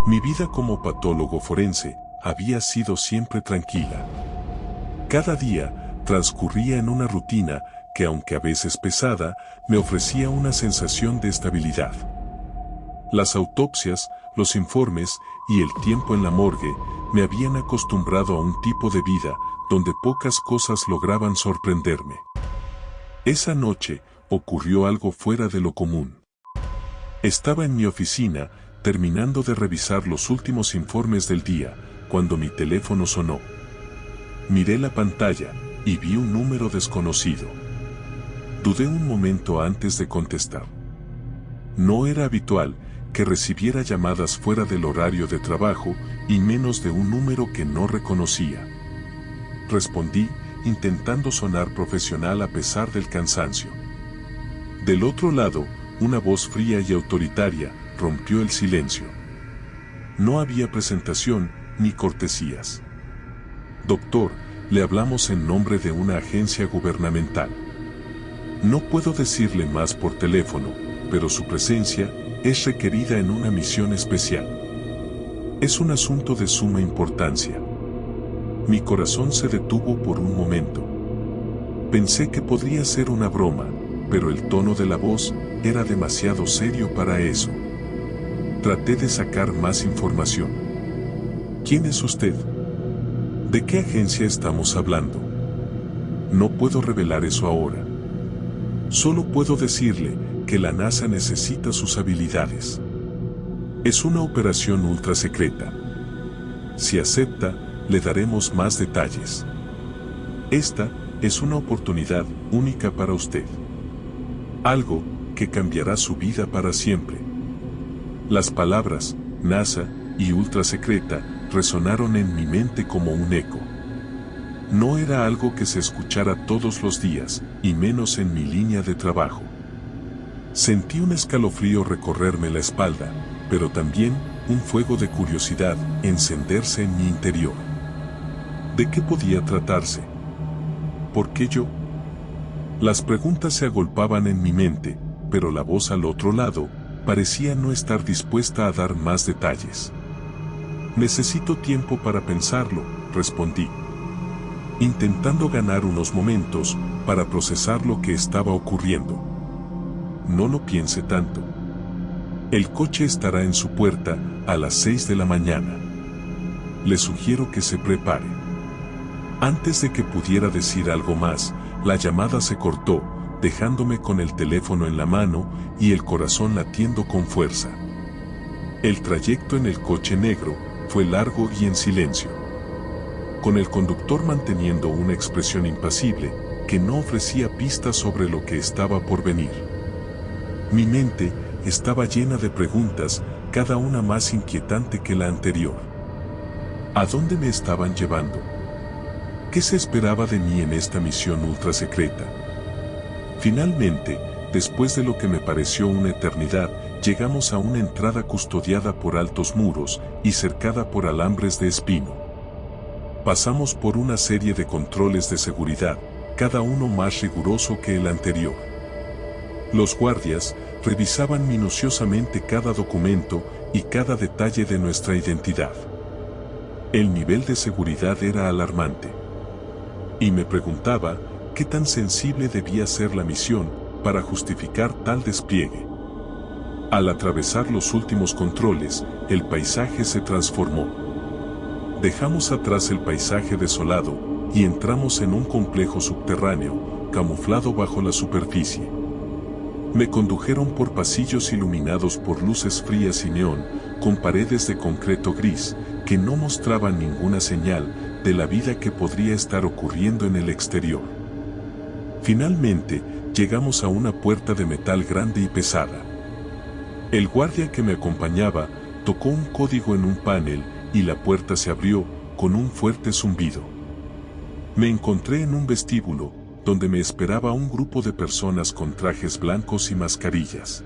Mi vida como patólogo forense había sido siempre tranquila. Cada día transcurría en una rutina que, aunque a veces pesada, me ofrecía una sensación de estabilidad. Las autopsias, los informes y el tiempo en la morgue me habían acostumbrado a un tipo de vida donde pocas cosas lograban sorprenderme. Esa noche ocurrió algo fuera de lo común. Estaba en mi oficina, terminando de revisar los últimos informes del día, cuando mi teléfono sonó. Miré la pantalla y vi un número desconocido. Dudé un momento antes de contestar. No era habitual que recibiera llamadas fuera del horario de trabajo y menos de un número que no reconocía. Respondí, intentando sonar profesional a pesar del cansancio. Del otro lado, una voz fría y autoritaria rompió el silencio. No había presentación ni cortesías. Doctor, le hablamos en nombre de una agencia gubernamental. No puedo decirle más por teléfono, pero su presencia es requerida en una misión especial. Es un asunto de suma importancia. Mi corazón se detuvo por un momento. Pensé que podría ser una broma, pero el tono de la voz era demasiado serio para eso. Traté de sacar más información. ¿Quién es usted? ¿De qué agencia estamos hablando? No puedo revelar eso ahora. Solo puedo decirle que la NASA necesita sus habilidades. Es una operación ultra secreta. Si acepta, le daremos más detalles. Esta es una oportunidad única para usted. Algo que cambiará su vida para siempre. Las palabras NASA y ultra secreta resonaron en mi mente como un eco. No era algo que se escuchara todos los días, y menos en mi línea de trabajo. Sentí un escalofrío recorrerme la espalda, pero también un fuego de curiosidad encenderse en mi interior. ¿De qué podía tratarse? ¿Por qué yo? Las preguntas se agolpaban en mi mente, pero la voz al otro lado parecía no estar dispuesta a dar más detalles. Necesito tiempo para pensarlo, respondí, intentando ganar unos momentos para procesar lo que estaba ocurriendo. No lo piense tanto. El coche estará en su puerta a las 6 de la mañana. Le sugiero que se prepare. Antes de que pudiera decir algo más, la llamada se cortó, dejándome con el teléfono en la mano y el corazón latiendo con fuerza. El trayecto en el coche negro fue largo y en silencio, con el conductor manteniendo una expresión impasible que no ofrecía pistas sobre lo que estaba por venir. Mi mente estaba llena de preguntas, cada una más inquietante que la anterior. ¿A dónde me estaban llevando? ¿Qué se esperaba de mí en esta misión ultra secreta? Finalmente, después de lo que me pareció una eternidad, llegamos a una entrada custodiada por altos muros y cercada por alambres de espino. Pasamos por una serie de controles de seguridad, cada uno más riguroso que el anterior. Los guardias revisaban minuciosamente cada documento y cada detalle de nuestra identidad. El nivel de seguridad era alarmante. Y me preguntaba qué tan sensible debía ser la misión para justificar tal despliegue. Al atravesar los últimos controles, el paisaje se transformó. Dejamos atrás el paisaje desolado y entramos en un complejo subterráneo, camuflado bajo la superficie. Me condujeron por pasillos iluminados por luces frías y neón, con paredes de concreto gris, que no mostraban ninguna señal de la vida que podría estar ocurriendo en el exterior. Finalmente, llegamos a una puerta de metal grande y pesada. El guardia que me acompañaba tocó un código en un panel y la puerta se abrió con un fuerte zumbido. Me encontré en un vestíbulo, donde me esperaba un grupo de personas con trajes blancos y mascarillas.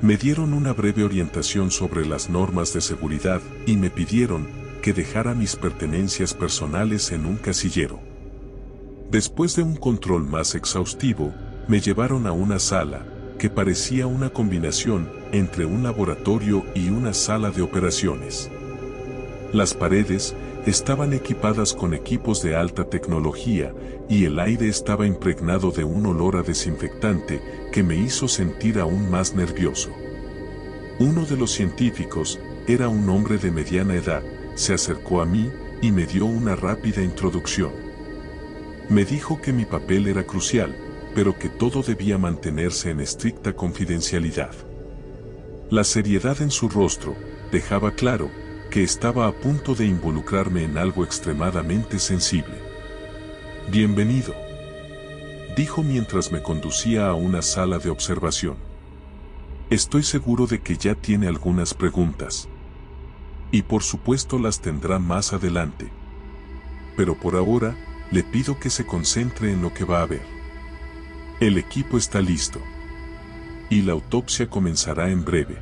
Me dieron una breve orientación sobre las normas de seguridad y me pidieron que dejara mis pertenencias personales en un casillero. Después de un control más exhaustivo, me llevaron a una sala que parecía una combinación entre un laboratorio y una sala de operaciones. Las paredes estaban equipadas con equipos de alta tecnología y el aire estaba impregnado de un olor a desinfectante que me hizo sentir aún más nervioso. Uno de los científicos, era un hombre de mediana edad, se acercó a mí y me dio una rápida introducción. Me dijo que mi papel era crucial, pero que todo debía mantenerse en estricta confidencialidad. La seriedad en su rostro dejaba claro que estaba a punto de involucrarme en algo extremadamente sensible. Bienvenido, dijo mientras me conducía a una sala de observación. Estoy seguro de que ya tiene algunas preguntas. Y por supuesto las tendrá más adelante. Pero por ahora, le pido que se concentre en lo que va a ver. El equipo está listo. Y la autopsia comenzará en breve.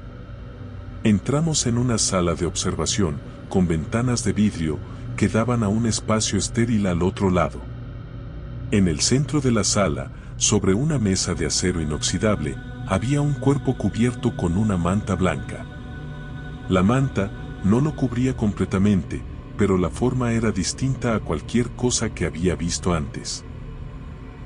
Entramos en una sala de observación, con ventanas de vidrio, que daban a un espacio estéril al otro lado. En el centro de la sala, sobre una mesa de acero inoxidable, había un cuerpo cubierto con una manta blanca. La manta no lo cubría completamente, pero la forma era distinta a cualquier cosa que había visto antes.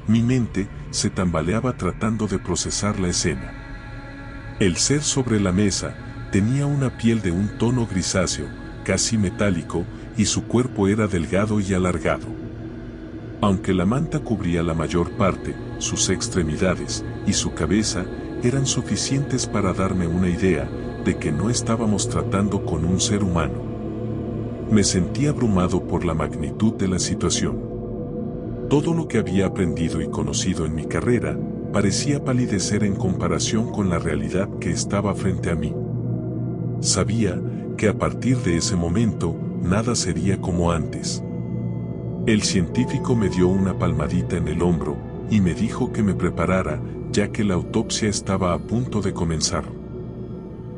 Mi mente se tambaleaba tratando de procesar la escena. El ser sobre la mesa tenía una piel de un tono grisáceo, casi metálico, y su cuerpo era delgado y alargado. Aunque la manta cubría la mayor parte, sus extremidades y su cabeza eran suficientes para darme una idea de que no estábamos tratando con un ser humano. Me sentí abrumado por la magnitud de la situación. Todo lo que había aprendido y conocido en mi carrera parecía palidecer en comparación con la realidad que estaba frente a mí. Sabía que a partir de ese momento nada sería como antes. El científico me dio una palmadita en el hombro y me dijo que me preparara, ya que la autopsia estaba a punto de comenzar.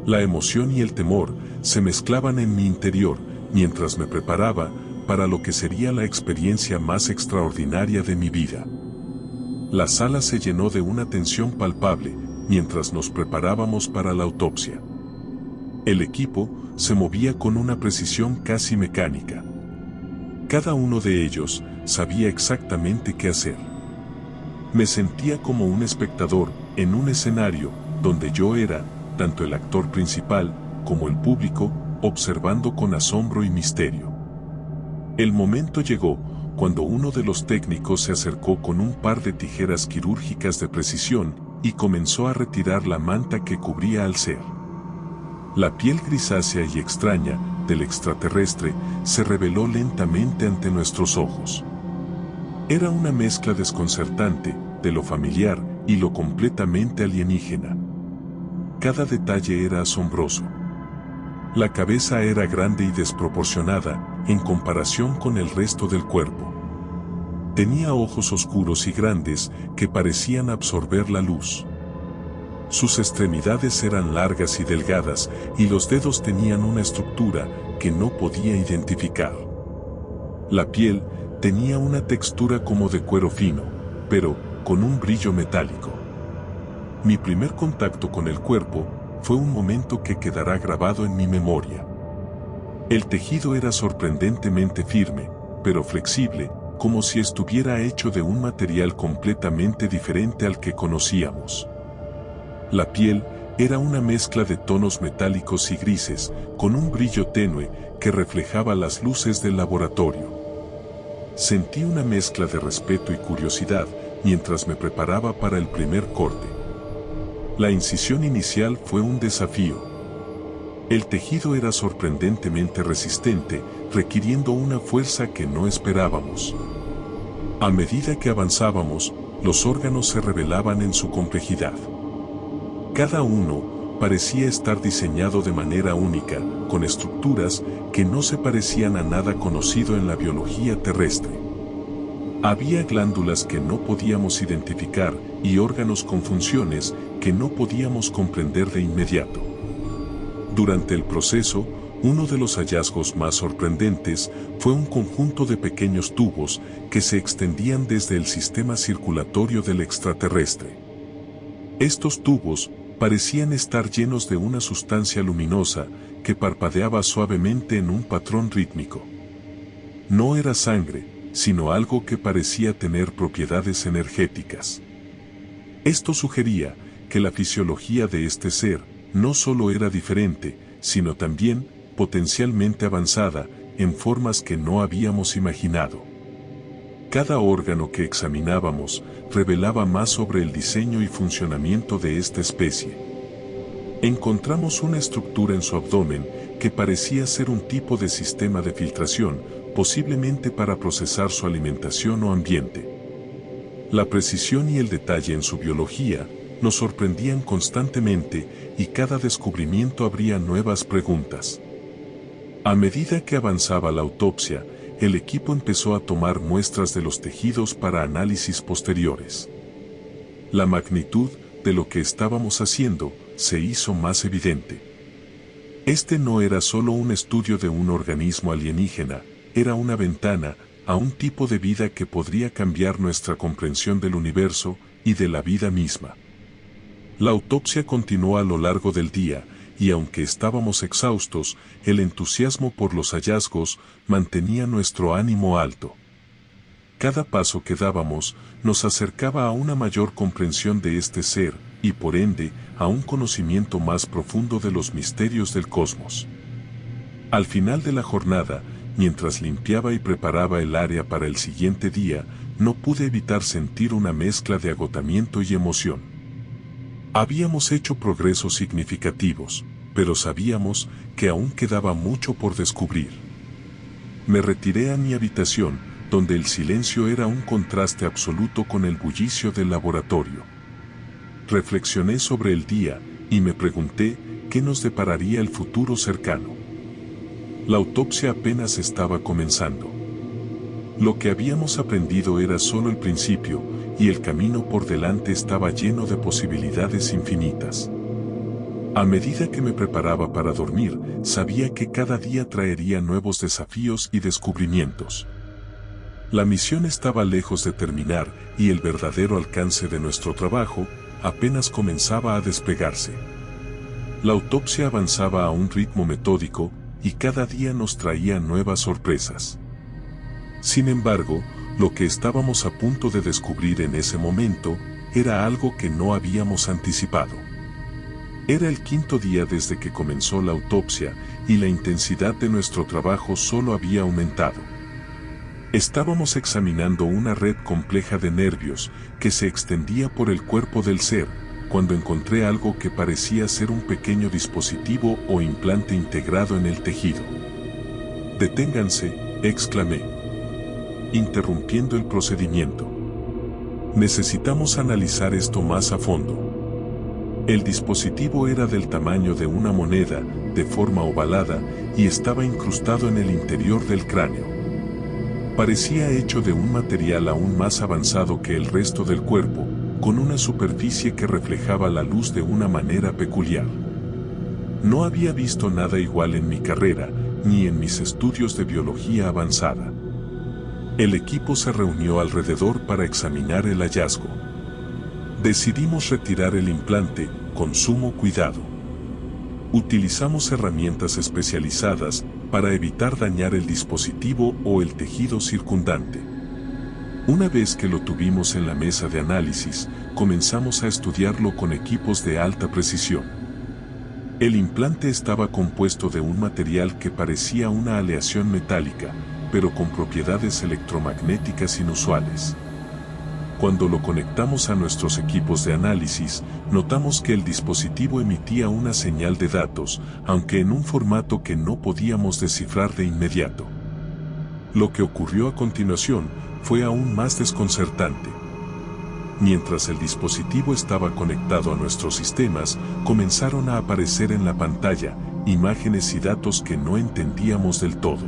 La emoción y el temor se mezclaban en mi interior mientras me preparaba para lo que sería la experiencia más extraordinaria de mi vida. La sala se llenó de una tensión palpable mientras nos preparábamos para la autopsia. El equipo se movía con una precisión casi mecánica. Cada uno de ellos sabía exactamente qué hacer. Me sentía como un espectador en un escenario donde yo era tanto el actor principal como el público, observando con asombro y misterio. El momento llegó cuando uno de los técnicos se acercó con un par de tijeras quirúrgicas de precisión y comenzó a retirar la manta que cubría al ser. La piel grisácea y extraña del extraterrestre se reveló lentamente ante nuestros ojos. Era una mezcla desconcertante de lo familiar y lo completamente alienígena. Cada detalle era asombroso. La cabeza era grande y desproporcionada en comparación con el resto del cuerpo. Tenía ojos oscuros y grandes que parecían absorber la luz. Sus extremidades eran largas y delgadas y los dedos tenían una estructura que no podía identificar. La piel tenía una textura como de cuero fino, pero con un brillo metálico. Mi primer contacto con el cuerpo fue un momento que quedará grabado en mi memoria. El tejido era sorprendentemente firme, pero flexible, como si estuviera hecho de un material completamente diferente al que conocíamos. La piel era una mezcla de tonos metálicos y grises, con un brillo tenue que reflejaba las luces del laboratorio. Sentí una mezcla de respeto y curiosidad mientras me preparaba para el primer corte. La incisión inicial fue un desafío. El tejido era sorprendentemente resistente, requiriendo una fuerza que no esperábamos. A medida que avanzábamos, los órganos se revelaban en su complejidad. Cada uno parecía estar diseñado de manera única, con estructuras que no se parecían a nada conocido en la biología terrestre. Había glándulas que no podíamos identificar y órganos con funciones que no podíamos comprender de inmediato. Durante el proceso, uno de los hallazgos más sorprendentes fue un conjunto de pequeños tubos que se extendían desde el sistema circulatorio del extraterrestre. Estos tubos parecían estar llenos de una sustancia luminosa que parpadeaba suavemente en un patrón rítmico. No era sangre, sino algo que parecía tener propiedades energéticas. Esto sugería que la fisiología de este ser no solo era diferente, sino también potencialmente avanzada en formas que no habíamos imaginado. Cada órgano que examinábamos revelaba más sobre el diseño y funcionamiento de esta especie. Encontramos una estructura en su abdomen que parecía ser un tipo de sistema de filtración, posiblemente para procesar su alimentación o ambiente. La precisión y el detalle en su biología nos sorprendían constantemente y cada descubrimiento abría nuevas preguntas. A medida que avanzaba la autopsia, el equipo empezó a tomar muestras de los tejidos para análisis posteriores. La magnitud de lo que estábamos haciendo se hizo más evidente. Este no era solo un estudio de un organismo alienígena, era una ventana a un tipo de vida que podría cambiar nuestra comprensión del universo y de la vida misma. La autopsia continuó a lo largo del día, y aunque estábamos exhaustos, el entusiasmo por los hallazgos mantenía nuestro ánimo alto. Cada paso que dábamos nos acercaba a una mayor comprensión de este ser, y por ende, a un conocimiento más profundo de los misterios del cosmos. Al final de la jornada, mientras limpiaba y preparaba el área para el siguiente día, no pude evitar sentir una mezcla de agotamiento y emoción. Habíamos hecho progresos significativos, pero sabíamos que aún quedaba mucho por descubrir. Me retiré a mi habitación, donde el silencio era un contraste absoluto con el bullicio del laboratorio. Reflexioné sobre el día y me pregunté qué nos depararía el futuro cercano. La autopsia apenas estaba comenzando. Lo que habíamos aprendido era solo el principio, y el camino por delante estaba lleno de posibilidades infinitas. A medida que me preparaba para dormir, sabía que cada día traería nuevos desafíos y descubrimientos. La misión estaba lejos de terminar, y el verdadero alcance de nuestro trabajo apenas comenzaba a despegarse. La autopsia avanzaba a un ritmo metódico, y cada día nos traía nuevas sorpresas. Sin embargo, lo que estábamos a punto de descubrir en ese momento era algo que no habíamos anticipado. Era el quinto día desde que comenzó la autopsia y la intensidad de nuestro trabajo solo había aumentado. Estábamos examinando una red compleja de nervios que se extendía por el cuerpo del ser, cuando encontré algo que parecía ser un pequeño dispositivo o implante integrado en el tejido. «Deténganse», exclamé, interrumpiendo el procedimiento. «Necesitamos analizar esto más a fondo». El dispositivo era del tamaño de una moneda, de forma ovalada, y estaba incrustado en el interior del cráneo. Parecía hecho de un material aún más avanzado que el resto del cuerpo, con una superficie que reflejaba la luz de una manera peculiar. No había visto nada igual en mi carrera, ni en mis estudios de biología avanzada. El equipo se reunió alrededor para examinar el hallazgo. Decidimos retirar el implante con sumo cuidado. Utilizamos herramientas especializadas para evitar dañar el dispositivo o el tejido circundante. Una vez que lo tuvimos en la mesa de análisis, comenzamos a estudiarlo con equipos de alta precisión. El implante estaba compuesto de un material que parecía una aleación metálica, pero con propiedades electromagnéticas inusuales. Cuando lo conectamos a nuestros equipos de análisis, notamos que el dispositivo emitía una señal de datos, aunque en un formato que no podíamos descifrar de inmediato. Lo que ocurrió a continuación fue aún más desconcertante. Mientras el dispositivo estaba conectado a nuestros sistemas, comenzaron a aparecer en la pantalla imágenes y datos que no entendíamos del todo.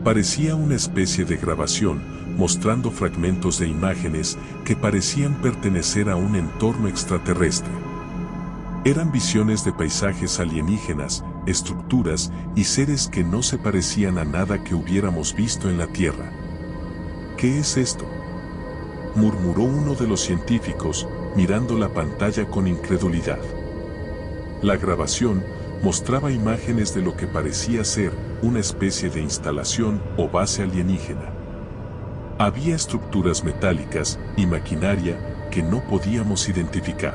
Parecía una especie de grabación, mostrando fragmentos de imágenes que parecían pertenecer a un entorno extraterrestre. Eran visiones de paisajes alienígenas, estructuras y seres que no se parecían a nada que hubiéramos visto en la Tierra. «¿Qué es esto?», murmuró uno de los científicos, mirando la pantalla con incredulidad. La grabación mostraba imágenes de lo que parecía ser una especie de instalación o base alienígena. Había estructuras metálicas y maquinaria que no podíamos identificar.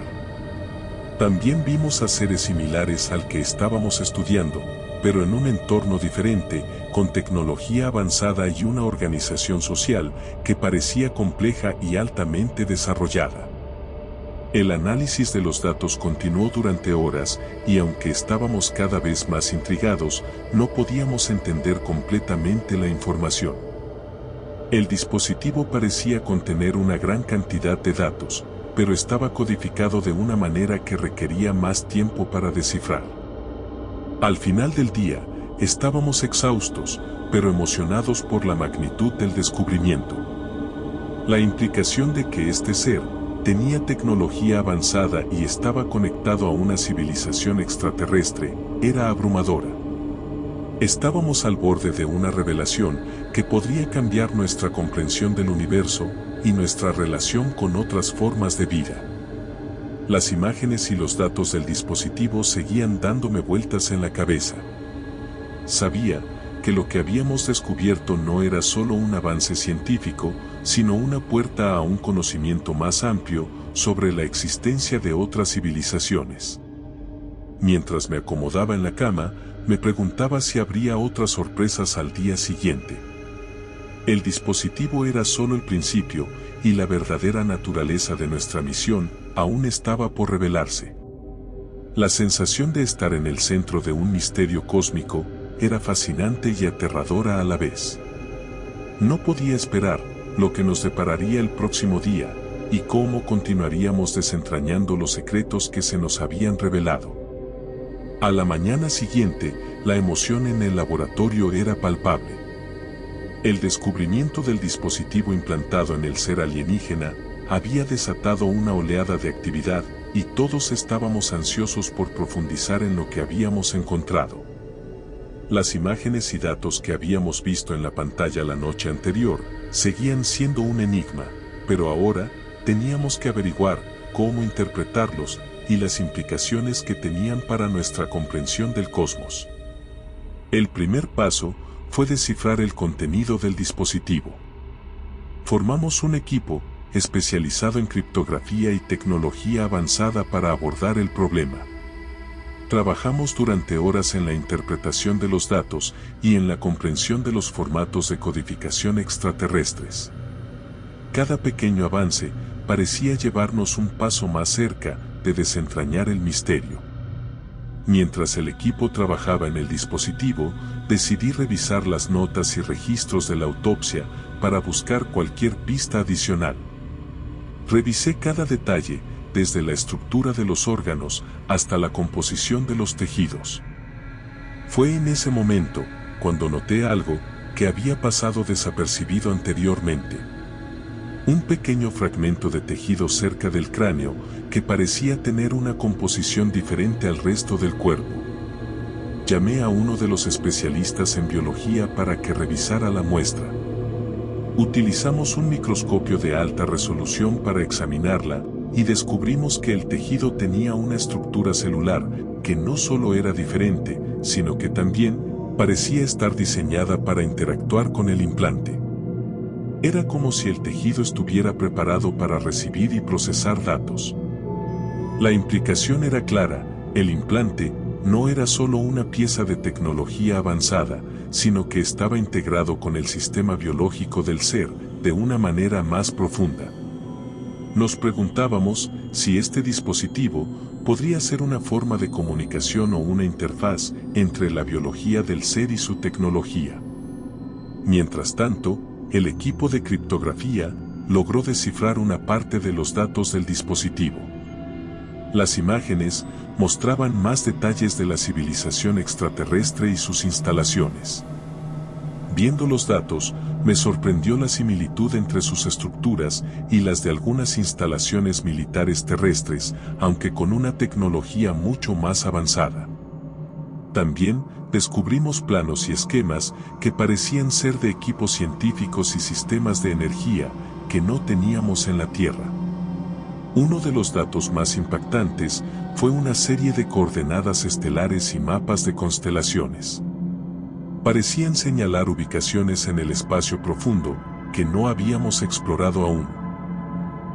También vimos a seres similares al que estábamos estudiando, pero en un entorno diferente, con tecnología avanzada y una organización social que parecía compleja y altamente desarrollada. El análisis de los datos continuó durante horas y aunque estábamos cada vez más intrigados, no podíamos entender completamente la información. El dispositivo parecía contener una gran cantidad de datos, pero estaba codificado de una manera que requería más tiempo para descifrar. Al final del día, estábamos exhaustos, pero emocionados por la magnitud del descubrimiento. La implicación de que este ser tenía tecnología avanzada y estaba conectado a una civilización extraterrestre era abrumadora. Estábamos al borde de una revelación que podría cambiar nuestra comprensión del universo y nuestra relación con otras formas de vida. Las imágenes y los datos del dispositivo seguían dándome vueltas en la cabeza. Sabía que lo que habíamos descubierto no era solo un avance científico, sino una puerta a un conocimiento más amplio sobre la existencia de otras civilizaciones. Mientras me acomodaba en la cama, me preguntaba si habría otras sorpresas al día siguiente. El dispositivo era solo el principio, y la verdadera naturaleza de nuestra misión aún estaba por revelarse. La sensación de estar en el centro de un misterio cósmico era fascinante y aterradora a la vez. No podía esperar lo que nos depararía el próximo día, y cómo continuaríamos desentrañando los secretos que se nos habían revelado. A la mañana siguiente, la emoción en el laboratorio era palpable. El descubrimiento del dispositivo implantado en el ser alienígena había desatado una oleada de actividad, y todos estábamos ansiosos por profundizar en lo que habíamos encontrado. Las imágenes y datos que habíamos visto en la pantalla la noche anterior seguían siendo un enigma, pero ahora teníamos que averiguar cómo interpretarlos y las implicaciones que tenían para nuestra comprensión del cosmos. El primer paso fue descifrar el contenido del dispositivo. Formamos un equipo especializado en criptografía y tecnología avanzada para abordar el problema. Trabajamos durante horas en la interpretación de los datos y en la comprensión de los formatos de codificación extraterrestres. Cada pequeño avance parecía llevarnos un paso más cerca de desentrañar el misterio. Mientras el equipo trabajaba en el dispositivo, decidí revisar las notas y registros de la autopsia para buscar cualquier pista adicional. Revisé cada detalle, desde la estructura de los órganos hasta la composición de los tejidos. Fue en ese momento cuando noté algo que había pasado desapercibido anteriormente. Un pequeño fragmento de tejido cerca del cráneo que parecía tener una composición diferente al resto del cuerpo. Llamé a uno de los especialistas en biología para que revisara la muestra. Utilizamos un microscopio de alta resolución para examinarla y descubrimos que el tejido tenía una estructura celular que no solo era diferente, sino que también parecía estar diseñada para interactuar con el implante. Era como si el tejido estuviera preparado para recibir y procesar datos. La implicación era clara: el implante no era solo una pieza de tecnología avanzada, sino que estaba integrado con el sistema biológico del ser de una manera más profunda. Nos preguntábamos si este dispositivo podría ser una forma de comunicación o una interfaz entre la biología del ser y su tecnología. Mientras tanto, el equipo de criptografía logró descifrar una parte de los datos del dispositivo. Las imágenes mostraban más detalles de la civilización extraterrestre y sus instalaciones. Viendo los datos, me sorprendió la similitud entre sus estructuras y las de algunas instalaciones militares terrestres, aunque con una tecnología mucho más avanzada. También descubrimos planos y esquemas que parecían ser de equipos científicos y sistemas de energía que no teníamos en la Tierra. Uno de los datos más impactantes fue una serie de coordenadas estelares y mapas de constelaciones. Parecían señalar ubicaciones en el espacio profundo que no habíamos explorado aún.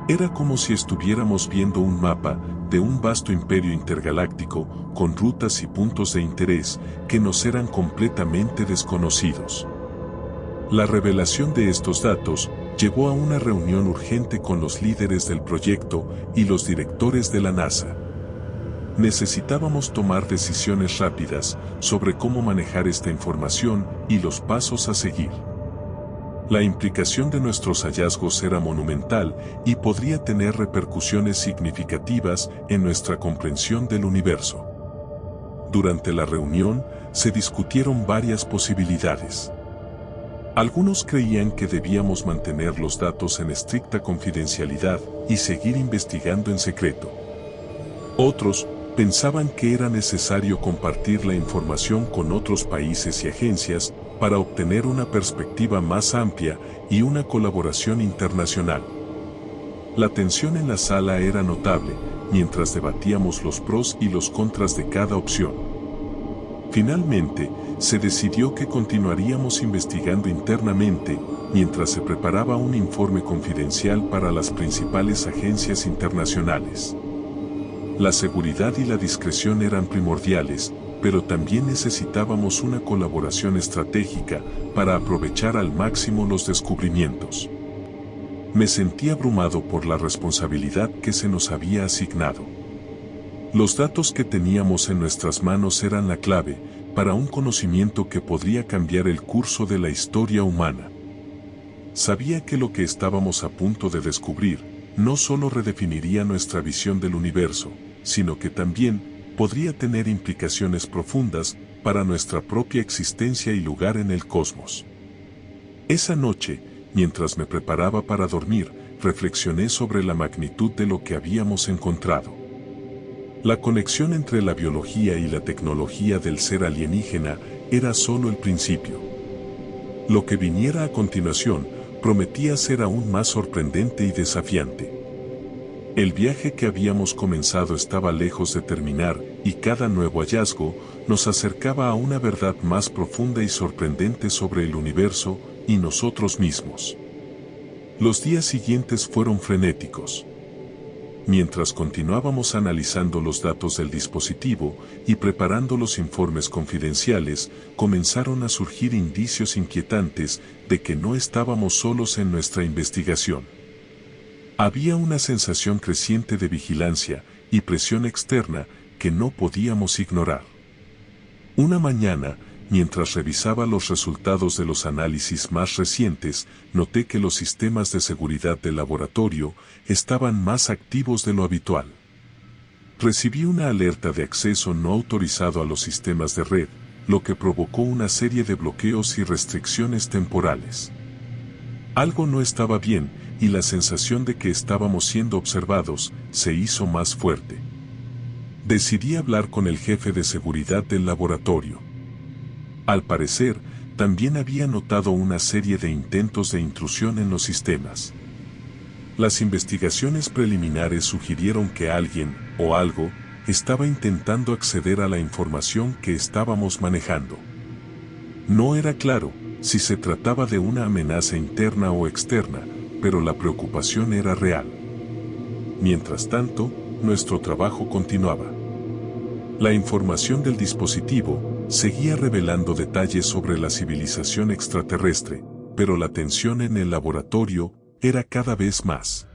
Era como si estuviéramos viendo un mapa de un vasto imperio intergaláctico con rutas y puntos de interés que nos eran completamente desconocidos. La revelación de estos datos llevó a una reunión urgente con los líderes del proyecto y los directores de la NASA. Necesitábamos tomar decisiones rápidas sobre cómo manejar esta información y los pasos a seguir. La implicación de nuestros hallazgos era monumental y podría tener repercusiones significativas en nuestra comprensión del universo. Durante la reunión, se discutieron varias posibilidades. Algunos creían que debíamos mantener los datos en estricta confidencialidad y seguir investigando en secreto. Otros pensaban que era necesario compartir la información con otros países y agencias para obtener una perspectiva más amplia y una colaboración internacional. La tensión en la sala era notable mientras debatíamos los pros y los contras de cada opción. Finalmente, se decidió que continuaríamos investigando internamente mientras se preparaba un informe confidencial para las principales agencias internacionales. La seguridad y la discreción eran primordiales, pero también necesitábamos una colaboración estratégica para aprovechar al máximo los descubrimientos. Me sentí abrumado por la responsabilidad que se nos había asignado. Los datos que teníamos en nuestras manos eran la clave para un conocimiento que podría cambiar el curso de la historia humana. Sabía que lo que estábamos a punto de descubrir no solo redefiniría nuestra visión del universo, sino que también podría tener implicaciones profundas para nuestra propia existencia y lugar en el cosmos. Esa noche, mientras me preparaba para dormir, reflexioné sobre la magnitud de lo que habíamos encontrado. La conexión entre la biología y la tecnología del ser alienígena era solo el principio. Lo que viniera a continuación prometía ser aún más sorprendente y desafiante. El viaje que habíamos comenzado estaba lejos de terminar y cada nuevo hallazgo nos acercaba a una verdad más profunda y sorprendente sobre el universo y nosotros mismos. Los días siguientes fueron frenéticos. Mientras continuábamos analizando los datos del dispositivo y preparando los informes confidenciales, comenzaron a surgir indicios inquietantes de que no estábamos solos en nuestra investigación. Había una sensación creciente de vigilancia y presión externa que no podíamos ignorar. Una mañana, mientras revisaba los resultados de los análisis más recientes, noté que los sistemas de seguridad del laboratorio estaban más activos de lo habitual. Recibí una alerta de acceso no autorizado a los sistemas de red, lo que provocó una serie de bloqueos y restricciones temporales. Algo no estaba bien, y la sensación de que estábamos siendo observados se hizo más fuerte. Decidí hablar con el jefe de seguridad del laboratorio. Al parecer, también había notado una serie de intentos de intrusión en los sistemas. Las investigaciones preliminares sugirieron que alguien, o algo, estaba intentando acceder a la información que estábamos manejando. No era claro si se trataba de una amenaza interna o externa, pero la preocupación era real. Mientras tanto, nuestro trabajo continuaba. La información del dispositivo seguía revelando detalles sobre la civilización extraterrestre, pero la tensión en el laboratorio era cada vez más.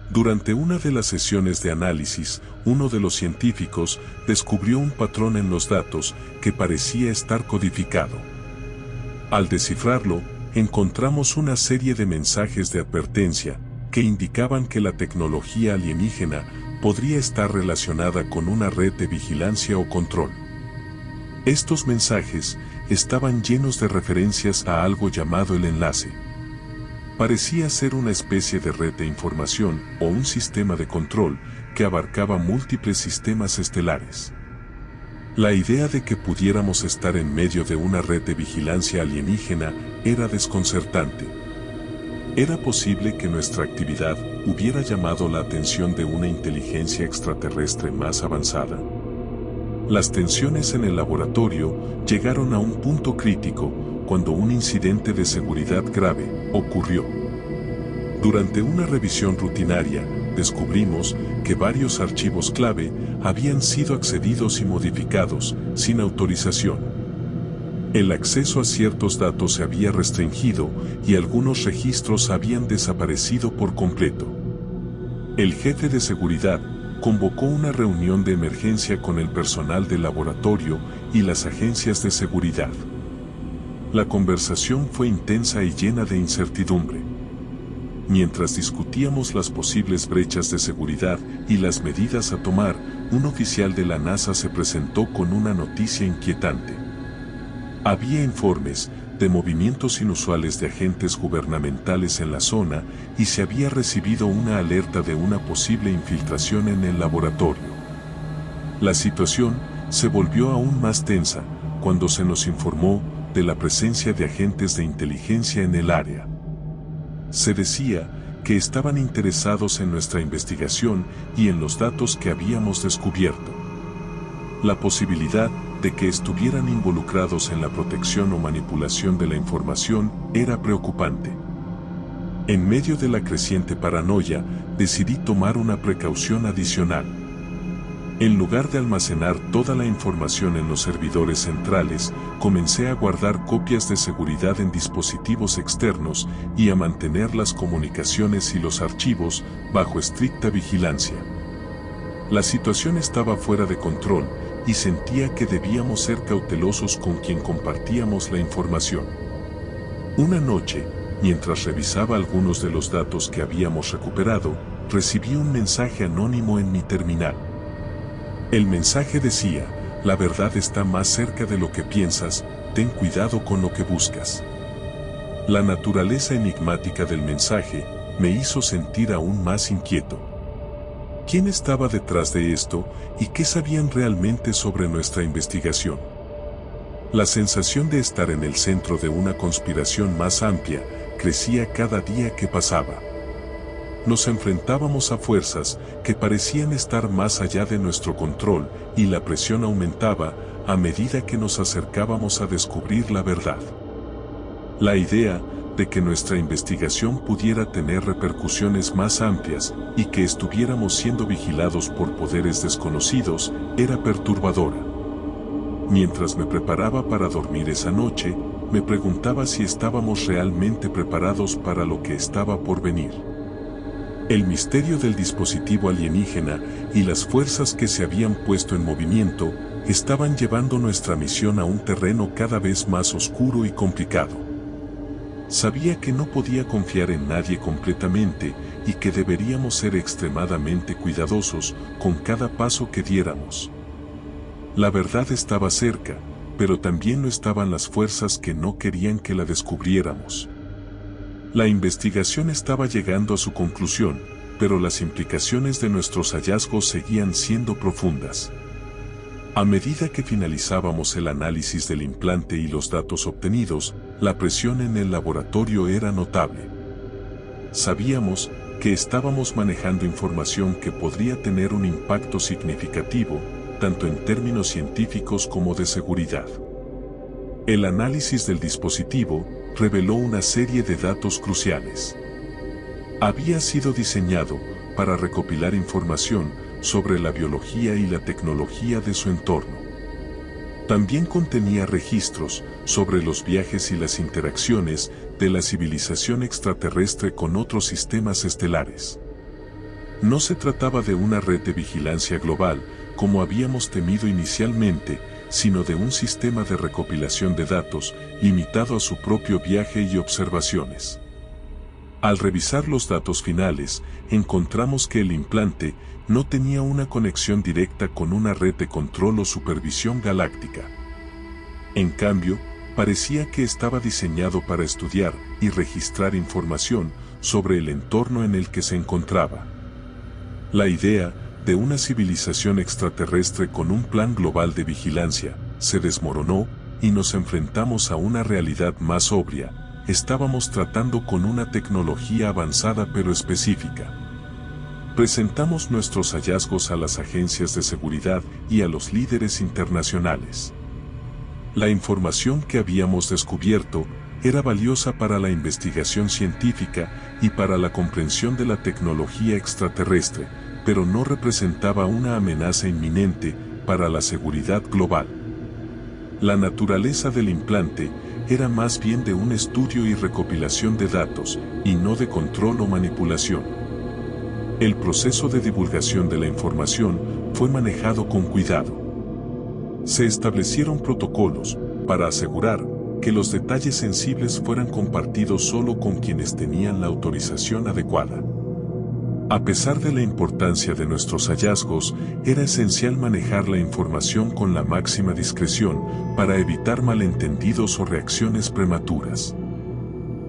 Durante una de las sesiones de análisis, uno de los científicos descubrió un patrón en los datos que parecía estar codificado. Al descifrarlo, encontramos una serie de mensajes de advertencia que indicaban que la tecnología alienígena podría estar relacionada con una red de vigilancia o control. Estos mensajes estaban llenos de referencias a algo llamado el enlace. Parecía ser una especie de red de información o un sistema de control que abarcaba múltiples sistemas estelares. La idea de que pudiéramos estar en medio de una red de vigilancia alienígena era desconcertante. ¿Era posible que nuestra actividad hubiera llamado la atención de una inteligencia extraterrestre más avanzada? Las tensiones en el laboratorio llegaron a un punto crítico cuando un incidente de seguridad grave ocurrió. Durante una revisión rutinaria, descubrimos que varios archivos clave habían sido accedidos y modificados sin autorización. El acceso a ciertos datos se había restringido y algunos registros habían desaparecido por completo. El jefe de seguridad convocó una reunión de emergencia con el personal del laboratorio y las agencias de seguridad. La conversación fue intensa y llena de incertidumbre. Mientras discutíamos las posibles brechas de seguridad y las medidas a tomar, un oficial de la NASA se presentó con una noticia inquietante. Había informes de movimientos inusuales de agentes gubernamentales en la zona y se había recibido una alerta de una posible infiltración en el laboratorio. La situación se volvió aún más tensa cuando se nos informó de la presencia de agentes de inteligencia en el área. Se decía que estaban interesados en nuestra investigación y en los datos que habíamos descubierto. La posibilidad de que estuvieran involucrados en la protección o manipulación de la información era preocupante. En medio de la creciente paranoia, decidí tomar una precaución adicional. En lugar de almacenar toda la información en los servidores centrales, comencé a guardar copias de seguridad en dispositivos externos y a mantener las comunicaciones y los archivos bajo estricta vigilancia. La situación estaba fuera de control y sentía que debíamos ser cautelosos con quien compartíamos la información. Una noche, mientras revisaba algunos de los datos que habíamos recuperado, recibí un mensaje anónimo en mi terminal. El mensaje decía: la verdad está más cerca de lo que piensas, ten cuidado con lo que buscas. La naturaleza enigmática del mensaje me hizo sentir aún más inquieto. ¿Quién estaba detrás de esto y qué sabían realmente sobre nuestra investigación? La sensación de estar en el centro de una conspiración más amplia crecía cada día que pasaba. Nos enfrentábamos a fuerzas que parecían estar más allá de nuestro control y la presión aumentaba a medida que nos acercábamos a descubrir la verdad. La idea de que nuestra investigación pudiera tener repercusiones más amplias y que estuviéramos siendo vigilados por poderes desconocidos era perturbadora. Mientras me preparaba para dormir esa noche, me preguntaba si estábamos realmente preparados para lo que estaba por venir. El misterio del dispositivo alienígena y las fuerzas que se habían puesto en movimiento estaban llevando nuestra misión a un terreno cada vez más oscuro y complicado. Sabía que no podía confiar en nadie completamente y que deberíamos ser extremadamente cuidadosos con cada paso que diéramos. La verdad estaba cerca, pero también lo estaban las fuerzas que no querían que la descubriéramos. La investigación estaba llegando a su conclusión, pero las implicaciones de nuestros hallazgos seguían siendo profundas. A medida que finalizábamos el análisis del implante y los datos obtenidos, la presión en el laboratorio era notable. Sabíamos que estábamos manejando información que podría tener un impacto significativo, tanto en términos científicos como de seguridad. El análisis del dispositivo reveló una serie de datos cruciales. Había sido diseñado para recopilar información sobre la biología y la tecnología de su entorno. También contenía registros sobre los viajes y las interacciones de la civilización extraterrestre con otros sistemas estelares. No se trataba de una red de vigilancia global, como habíamos temido inicialmente, sino de un sistema de recopilación de datos limitado a su propio viaje y observaciones. Al revisar los datos finales, encontramos que el implante no tenía una conexión directa con una red de control o supervisión galáctica. En cambio, parecía que estaba diseñado para estudiar y registrar información sobre el entorno en el que se encontraba. La idea de una civilización extraterrestre con un plan global de vigilancia se desmoronó y nos enfrentamos a una realidad más obvia, estábamos tratando con una tecnología avanzada pero específica. Presentamos nuestros hallazgos a las agencias de seguridad y a los líderes internacionales. La información que habíamos descubierto era valiosa para la investigación científica y para la comprensión de la tecnología extraterrestre, pero no representaba una amenaza inminente para la seguridad global. La naturaleza del implante era más bien de un estudio y recopilación de datos, y no de control o manipulación. El proceso de divulgación de la información fue manejado con cuidado. Se establecieron protocolos para asegurar que los detalles sensibles fueran compartidos solo con quienes tenían la autorización adecuada. A pesar de la importancia de nuestros hallazgos, era esencial manejar la información con la máxima discreción para evitar malentendidos o reacciones prematuras.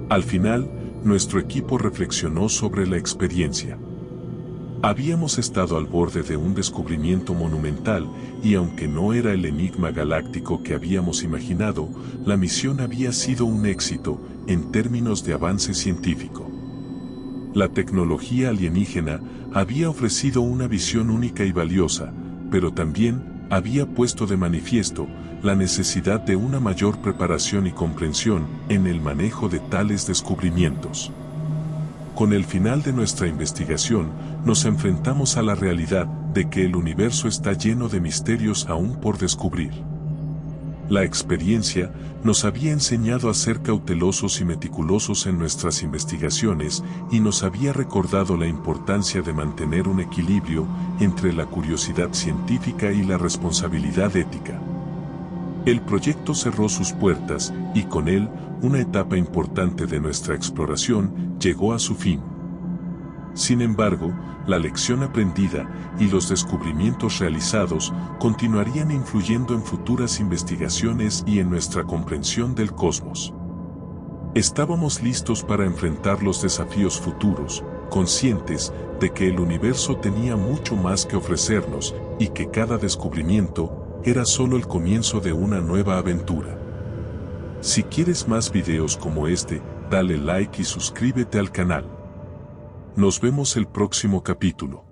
Al final, nuestro equipo reflexionó sobre la experiencia. Habíamos estado al borde de un descubrimiento monumental y aunque no era el enigma galáctico que habíamos imaginado, la misión había sido un éxito en términos de avance científico. La tecnología alienígena había ofrecido una visión única y valiosa, pero también había puesto de manifiesto la necesidad de una mayor preparación y comprensión en el manejo de tales descubrimientos. Con el final de nuestra investigación, nos enfrentamos a la realidad de que el universo está lleno de misterios aún por descubrir. La experiencia nos había enseñado a ser cautelosos y meticulosos en nuestras investigaciones y nos había recordado la importancia de mantener un equilibrio entre la curiosidad científica y la responsabilidad ética. El proyecto cerró sus puertas y con él, una etapa importante de nuestra exploración llegó a su fin. Sin embargo, la lección aprendida y los descubrimientos realizados continuarían influyendo en futuras investigaciones y en nuestra comprensión del cosmos. Estábamos listos para enfrentar los desafíos futuros, conscientes de que el universo tenía mucho más que ofrecernos y que cada descubrimiento era solo el comienzo de una nueva aventura. Si quieres más videos como este, dale like y suscríbete al canal. Nos vemos el próximo capítulo.